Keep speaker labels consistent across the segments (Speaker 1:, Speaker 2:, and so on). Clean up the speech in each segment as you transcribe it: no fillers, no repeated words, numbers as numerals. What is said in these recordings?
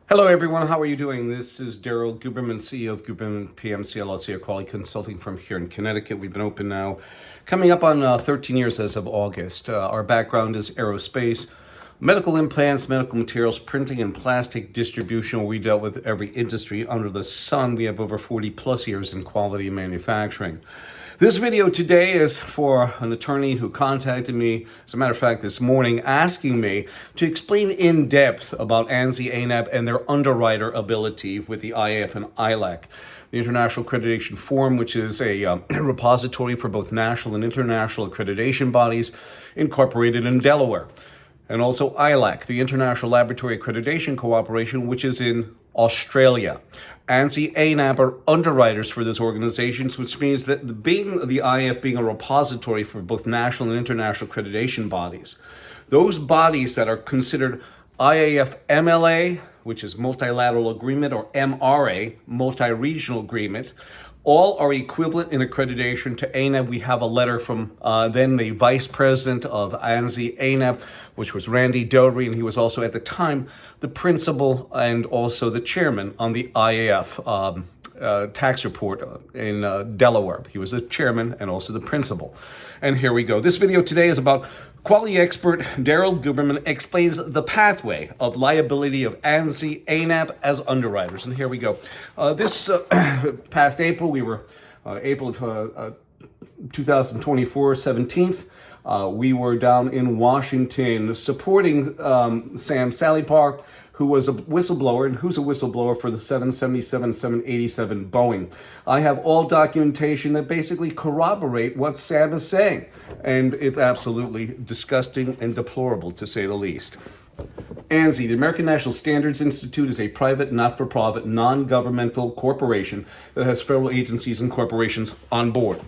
Speaker 1: Hello everyone, how are you doing? This is Daryl Guberman, CEO of GUBERMAN-PMC, LLC, a quality consulting firm here in Connecticut. We've been open now, coming up on 13 years as of August. Our background is aerospace, medical implants, medical materials, printing, and plastic distribution. We dealt with every industry under the sun. We have over 40 plus years in quality manufacturing. This video today is for an attorney who contacted me, as a matter of fact, this morning, asking me to explain in depth about ANSI-ANAB and their underwriter ability with the IAF and ILAC, the International Accreditation Forum, which is a repository for both national and international accreditation bodies incorporated in Delaware. And also ILAC, the International Laboratory Accreditation Cooperation, which is in Australia. ANSI-ANAB are underwriters for this organization, which means that being the IAF being a repository for both national and international accreditation bodies, those bodies that are considered IAF MLA, which is multilateral agreement, or MRA, multi-regional agreement, all are equivalent in accreditation to ANAB. We have a letter from then the vice president of ANSI-ANAB, which was Randy Doherty, and he was also at the time the principal and also the chairman on the IAF tax report in Delaware. He was the chairman and also the principal. And here we go. This video today is about quality expert Daryl Guberman explains the pathway of liability of ANSI-ANAB as underwriters. And here we go. This past April, we were April of 2024, 17th. We were down in Washington supporting Sam Salipar, who was a whistleblower and who's a whistleblower for the 777, 787 Boeing. I have all documentation that basically corroborate what Sam is saying, and it's absolutely disgusting and deplorable, to say the least. ANSI, the American National Standards Institute, is a private, not-for-profit, non-governmental corporation that has federal agencies and corporations on board.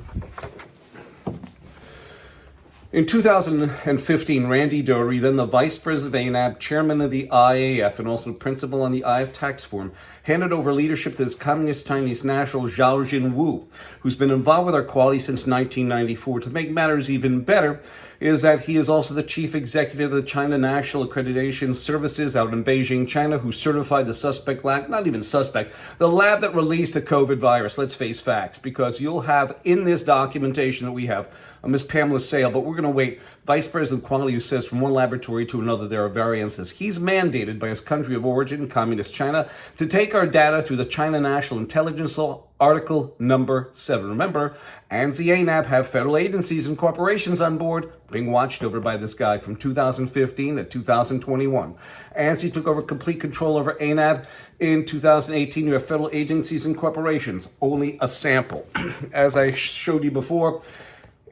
Speaker 1: In 2015, Randy Doherty, then the vice president of ANAB, chairman of the IAF, and also principal on the IAF tax forum, handed over leadership to this communist Chinese national Zhao Jinwu, who's been involved with our quality since 1994. To make matters even better is that he is also the chief executive of the China National Accreditation Services out in Beijing, China, who certified the suspect lab, not even suspect, the lab that released the COVID virus. Let's face facts, because you'll have in this documentation that we have Miss Pamela Sale, but we're going to wait. Vice President of Quality, who says from one laboratory to another there are variances. He's mandated by his country of origin, Communist China, to take our data through the China National Intelligence Law, Article number 7. Remember, ANSI-ANAB have federal agencies and corporations on board, being watched over by this guy from 2015 to 2021. ANSI took over complete control over ANAB in 2018. You have federal agencies and corporations, only a sample. As I showed you before,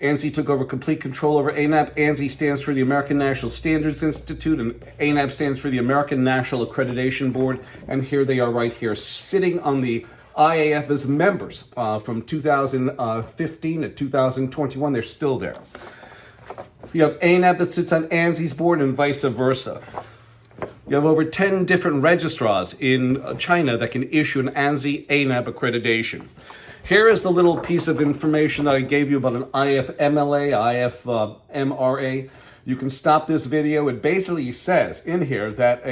Speaker 1: ANSI took over complete control over ANAB. ANSI stands for the American National Standards Institute, and ANAB stands for the American National Accreditation Board. And here they are right here, sitting on the IAF as members from 2015 to 2021. They're still there. You have ANAB that sits on ANSI's board and vice versa. You have over 10 different registrars in China that can issue an ANSI-ANAB accreditation. Here is the little piece of information that I gave you about an IF MLA, IF MRA. You can stop this video. It basically says in here that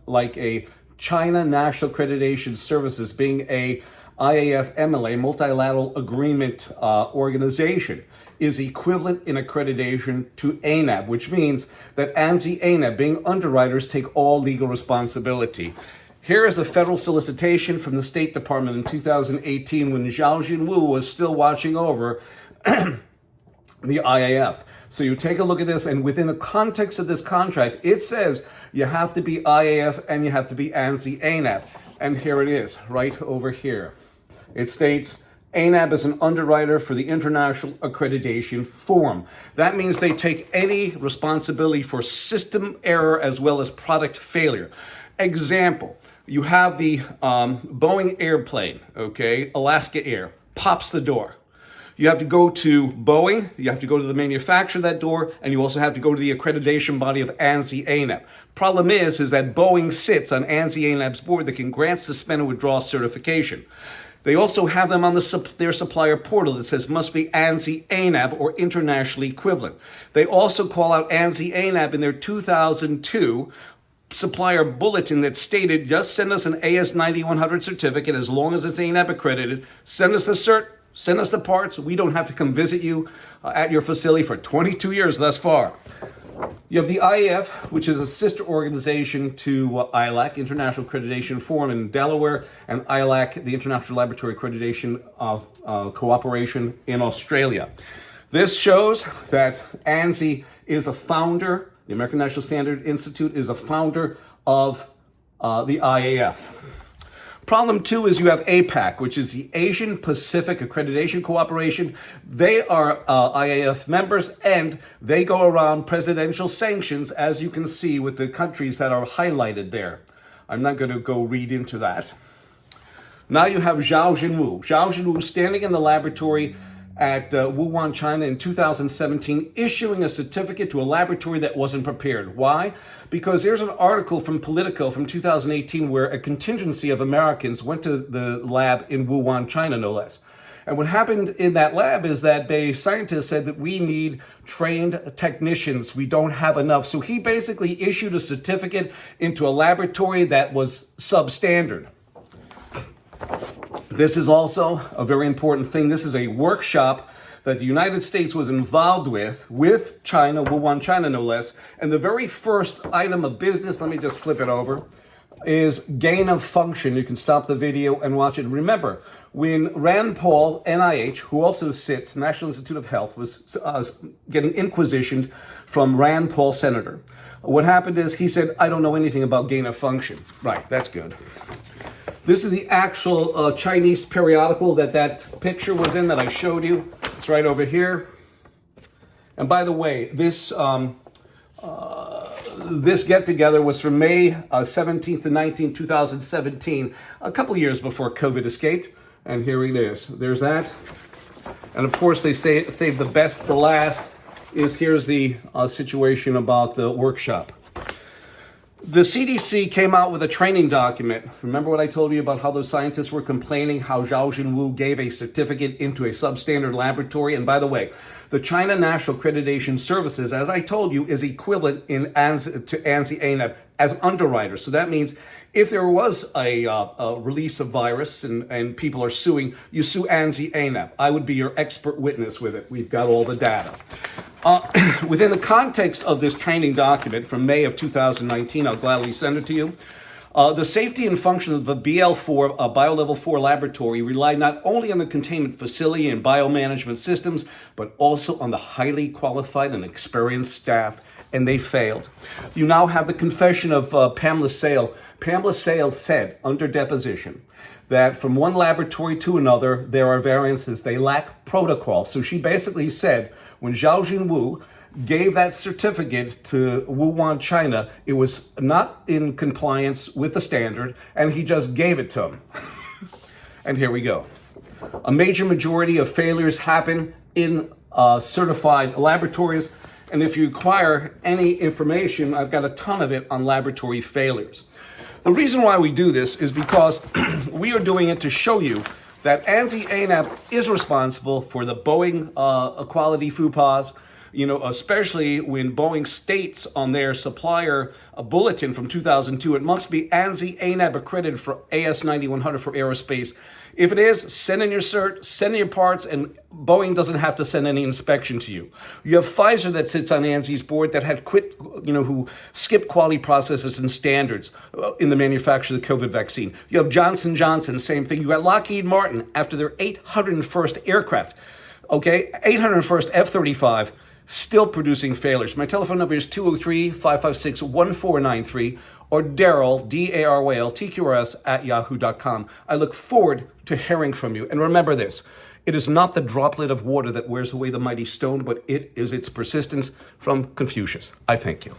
Speaker 1: like a China National Accreditation Services, being a IAF MLA, multilateral agreement organization, is equivalent in accreditation to ANAB, which means that ANSI-ANAB, being underwriters, take all legal responsibility. Here is a federal solicitation from the State Department in 2018 when Zhao Jinwu was still watching over the IAF. So you take a look at this, and within the context of this contract, it says you have to be IAF and you have to be ANSI-ANAB. And here it is, right over here. It states, ANAB is an underwriter for the International Accreditation Forum. That means they take any responsibility for system error as well as product failure. Example, you have the Boeing airplane, okay, Alaska Air, pops the door. You have to go to Boeing, you have to go to the manufacturer of that door, and you also have to go to the accreditation body of ANSI-ANAB. Problem is that Boeing sits on ANSI-ANAB's board that can grant, suspend, and withdraw certification. They also have them on their supplier portal that says must be ANSI-ANAB or internationally equivalent. They also call out ANSI-ANAB in their 2002 supplier bulletin that stated, just send us an AS9100 certificate as long as it's ANAB accredited. Send us the cert, send us the parts. We don't have to come visit you at your facility for 22 years thus far. You have the IAF, which is a sister organization to ILAC, International Accreditation Forum in Delaware, and ILAC, the International Laboratory Accreditation Cooperation in Australia. This shows that ANSI is the founder, the American National Standard Institute is a founder of the IAF. Problem 2 is you have APAC, which is the Asian Pacific Accreditation Cooperation. They are IAF members, and they go around presidential sanctions, as you can see with the countries that are highlighted there. I'm not going to go read into that. Now you have Zhao Jinwu. Zhao Jinwu standing in the laboratory at Wuhan, China in 2017, issuing a certificate to a laboratory that wasn't prepared. Why? Because there's an article from Politico from 2018 where a contingency of Americans went to the lab in Wuhan, China, no less. And what happened in that lab is that scientists said that we need trained technicians. We don't have enough. So he basically issued a certificate into a laboratory that was substandard. This is also a very important thing. This is a workshop that the United States was involved with China, Wuhan, China, no less. And the very first item of business, let me just flip it over, is gain of function. You can stop the video and watch it. Remember, when Rand Paul, NIH, who also sits, National Institute of Health, was getting inquisitioned from Rand Paul, senator, what happened is he said, I don't know anything about gain of function. Right, that's good. This is the actual Chinese periodical that picture was in that I showed you. It's right over here. And by the way, this get-together was from May 17th to 19th, 2017, a couple years before COVID escaped. And here it is. There's that. And of course, they save the best for last. Here's the situation about the workshop. The CDC came out with a training document. Remember what I told you about how those scientists were complaining how Zhao Jinwu gave a certificate into a substandard laboratory? And by the way, the China National Accreditation Services, as I told you, is equivalent to ANSI-ANAB as underwriters. So that means if there was a release of virus and people are suing, you sue ANSI-ANAB. I would be your expert witness with it. We've got all the data. Within the context of this training document from May of 2019, I'll gladly send it to you. The safety and function of the BL4, BioLevel 4 laboratory, relied not only on the containment facility and biomanagement systems, but also on the highly qualified and experienced staff, and they failed. You now have the confession of Pamela Sale. Pamela Sale said under deposition that from one laboratory to another, there are variances. They lack protocol. So she basically said when Zhao Jinwu gave that certificate to Wuhan, China, it was not in compliance with the standard, and he just gave it to him. And here we go. A major majority of failures happen in certified laboratories, and if you require any information, I've got a ton of it on laboratory failures. The reason why we do this is because we are doing it to show you that ANSI-ANAB is responsible for the Boeing quality faux pas, especially when Boeing states on their supplier bulletin from 2002, it must be ANSI-ANAB accredited for AS9100 for aerospace. If it is, send in your cert, send in your parts, and Boeing doesn't have to send any inspection to you. You have Pfizer that sits on ANSI's board that had quit, who skipped quality processes and standards in the manufacture of the COVID vaccine. You have Johnson & Johnson, same thing. You got Lockheed Martin after their 801st aircraft, 801st F-35, still producing failures. My telephone number is 203-556-1493 or Daryl, D-A-R-Y-L, TQRS @yahoo.com. I look forward to hearing from you. And remember this, it is not the droplet of water that wears away the mighty stone, but it is its persistence. From Confucius. I thank you.